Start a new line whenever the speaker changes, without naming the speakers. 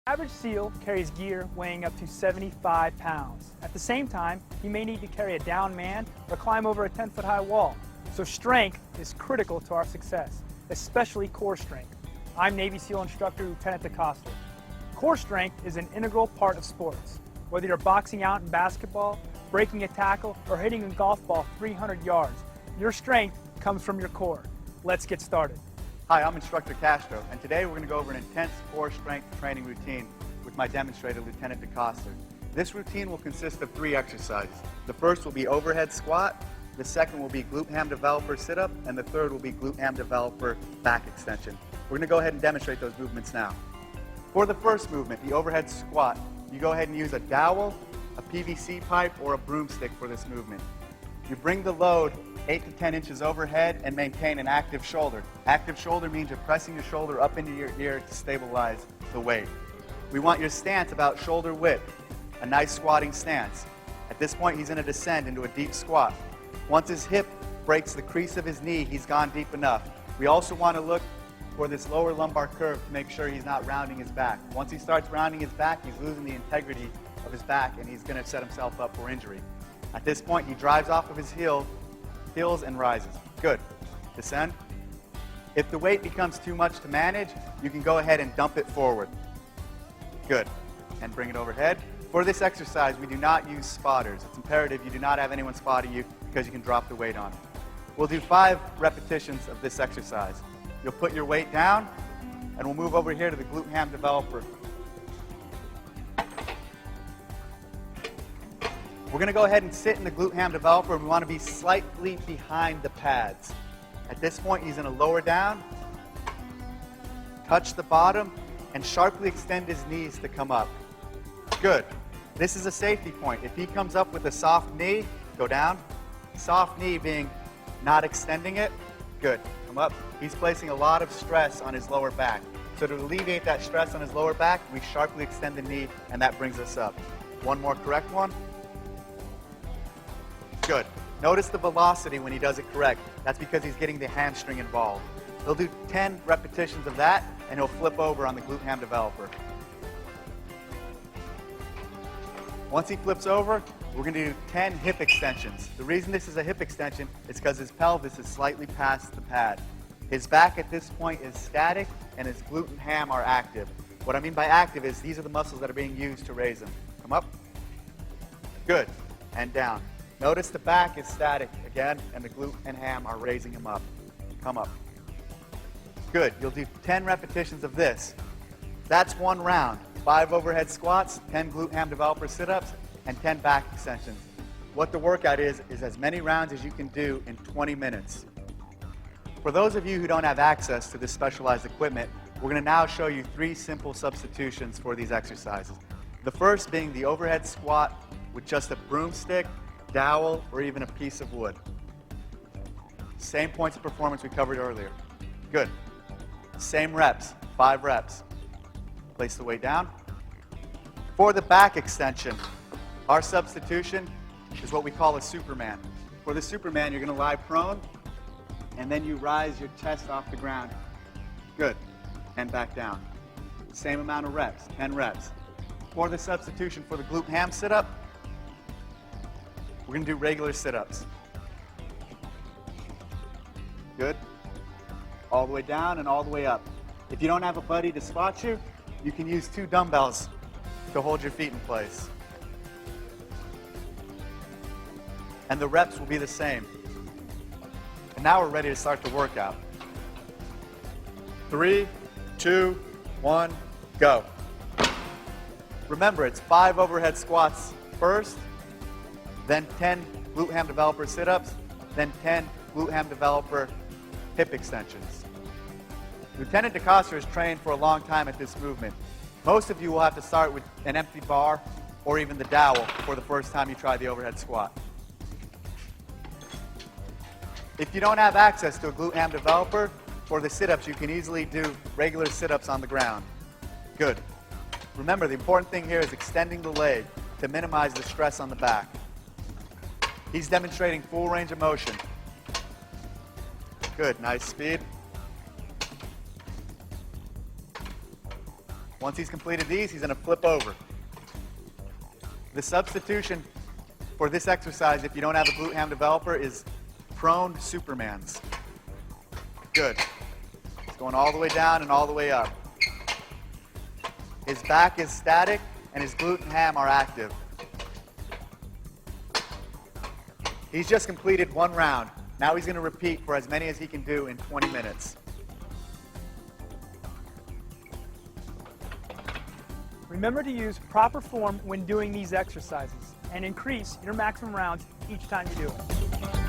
Average SEAL carries gear weighing up to 75 pounds. At the same time, he may need to carry a downed man or climb over a 10-foot high wall. So strength is critical to our success, especially core strength. I'm Navy SEAL instructor Lieutenant DeCoster. Core strength is an integral part of sports. Whether you're boxing out in basketball, breaking a tackle, or hitting a golf ball 300 yards, your strength comes from your core. Let's get started.
Hi, I'm Instructor Castro, and today we're going to go over an intense core strength training routine with my demonstrator, Lieutenant DeCoster. This routine will consist of 3 exercises. The first will be overhead squat, the second will be glute ham developer sit-up, and the third will be glute ham developer back extension. We're going to go ahead and demonstrate those movements now. For the first movement, the overhead squat, you go ahead and use a dowel, a PVC pipe, or a broomstick for this movement. You bring the load 8 to 10 inches overhead and maintain an active shoulder. Active shoulder means you're pressing your shoulder up into your ear to stabilize the weight. We want your stance about shoulder width, a nice squatting stance. At this point, he's going to descend into a deep squat. Once his hip breaks the crease of his knee, he's gone deep enough. We also want to look for this lower lumbar curve to make sure he's not rounding his back. Once he starts rounding his back, he's losing the integrity of his back and he's going to set himself up for injury. At this point, he drives off of his heels and rises. Good. Descend. If the weight becomes too much to manage, you can go ahead and dump it forward. Good. And bring it overhead. For this exercise, we do not use spotters. It's imperative you do not have anyone spotting you because you can drop the weight on it. We'll do 5 repetitions of this exercise. You'll put your weight down, and we'll move over here to the glute ham developer. We're going to go ahead and sit in the glute ham developer, and we want to be slightly behind the pads. At this point, he's going to lower down, touch the bottom, and sharply extend his knees to come up. Good. This is a safety point. If he comes up with a soft knee, go down. Soft knee being not extending it. Good. Come up. He's placing a lot of stress on his lower back. So to alleviate that stress on his lower back, we sharply extend the knee, and that brings us up. One more correct one. Good. Notice the velocity when he does it correct. That's because he's getting the hamstring involved. He'll do 10 repetitions of that, and he'll flip over on the glute ham developer. Once he flips over, we're going to do 10 hip extensions. The reason this is a hip extension is because his pelvis is slightly past the pad. His back at this point is static, and his glute and ham are active. What I mean by active is these are the muscles that are being used to raise him. Come up. Good. And down. Notice the back is static again, and the glute and ham are raising him up. Come up. Good. You'll do 10 repetitions of this. That's one round. 5 overhead squats, 10 glute ham developer sit-ups, and 10 back extensions. What the workout is as many rounds as you can do in 20 minutes. For those of you who don't have access to this specialized equipment, we're going to now show you 3 simple substitutions for these exercises. The first being the overhead squat with just a broomstick, dowel, or even a piece of wood. Same points of performance we covered earlier. Good. Same reps, 5 reps. Place the weight down. For the back extension, our substitution is what we call a Superman. For the Superman, you're going to lie prone, and then you rise your chest off the ground. Good. And back down. Same amount of reps, 10 reps. For the substitution for the glute ham sit-up, we're going to do regular sit-ups. Good. All the way down and all the way up. If you don't have a buddy to spot you, you can use 2 dumbbells to hold your feet in place. And the reps will be the same. And now we're ready to start the workout. 3, 2, 1, go. Remember, it's 5 overhead squats first, then 10 glute ham developer sit-ups, then 10 glute ham developer hip extensions. Lieutenant DeCoster has trained for a long time at this movement. Most of you will have to start with an empty bar or even the dowel for the first time you try the overhead squat. If you don't have access to a glute ham developer, for the sit-ups you can easily do regular sit-ups on the ground. Good. Remember, the important thing here is extending the leg to minimize the stress on the back. He's demonstrating full range of motion. Good, nice speed. Once he's completed these, he's going to flip over. The substitution for this exercise, if you don't have a glute ham developer, is prone Supermans. Good. He's going all the way down and all the way up. His back is static and his glute and ham are active. He's just completed one round. Now he's going to repeat for as many as he can do in 20 minutes.
Remember to use proper form when doing these exercises and increase your maximum rounds each time you do it.